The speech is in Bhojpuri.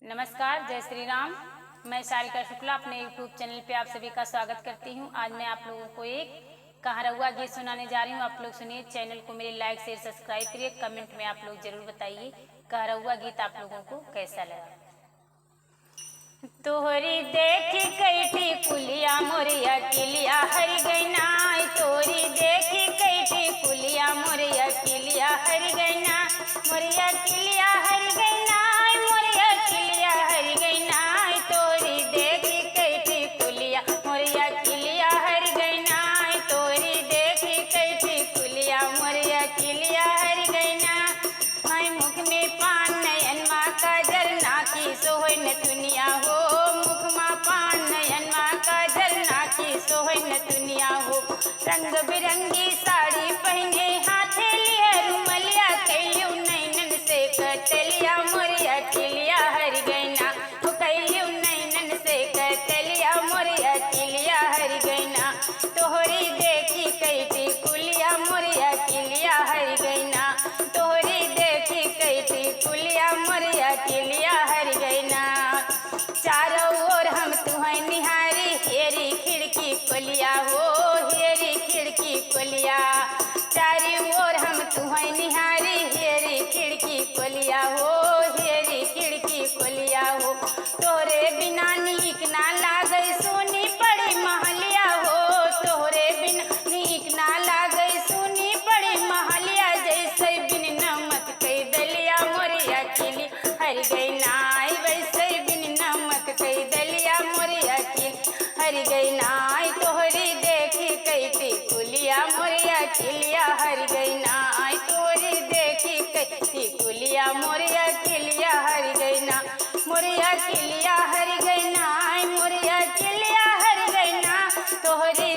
नमस्कार, जय श्री राम। मैं सारिका शुक्ला अपने यूट्यूब चैनल पे आप सभी का स्वागत करती हूँ। आज मैं आप लोगों को एक कहारउआ गीत सुनाने जा रही हूँ। आप लोग सुनिए। चैनल को मेरे लाइक शेयर सब्सक्राइब करिए। कमेंट में आप लोग जरूर बताइए कहारउआ गीत आप लोगों को कैसा लगा। तोहरी देखी कैठी कुलिया मोरिया किलिया हर गैना, तोरी देखी कैठी कुलिया मोरिया किलिया हर गैना, मोरिया किलिया हर गैना, मोरिया किलिया हर गैना, तोरी देखी कैठी कुलिया मोरिया किलिया हर गैना, तोरी देखी कैठी कुलिया मोरिया किलिया हर गैना। हाय मुख में पान नयन माँ काजल नाकी सोहै न दुनिया हो, सोहै न दुनिया हो। रंग बिरंगी साड़ी पहने हाथे लिए रुमलिया, कैलियो नैनन से कतलिया मोरिया किलिया हर गैना, कैलियो नैनन से कतलिया मोरिया किलिया हर गैना, तोहरी देखी कैठी कुलिया मोरिया किलिया हर गैना, तोहरी देखी कैठी कुलिया मोरिया किलिया हर गैना। चारों ओर हम तुहै निहारी हेरी खिड़की खोलिया हो, हेरी खिड़की खोलिया, चारी ओर हम तुहै निहारी हेरी खिड़की खोलिया हो, हेरी खिड़की खोलिया हो। तोरे बिना नीक ना लागे सुनी पड़ी महलिया हो, तोरे बिना नीक ना लागे सुनी पड़ी महलिया, जैसे बिन नमक कई दलिया मोरिया किली हर गैना, वैसे बिन नमक कई दलिया मोरिया किली हर गैना, तोहरी देखी कैठी कुलिया मोरिया किलिया हर गैना, तोहरी देखी कैठी कुलिया मोरिया किलिया हर गैना, मोरिया किलिया हर गैना, मोरिया किलिया हर गैना, तोहरी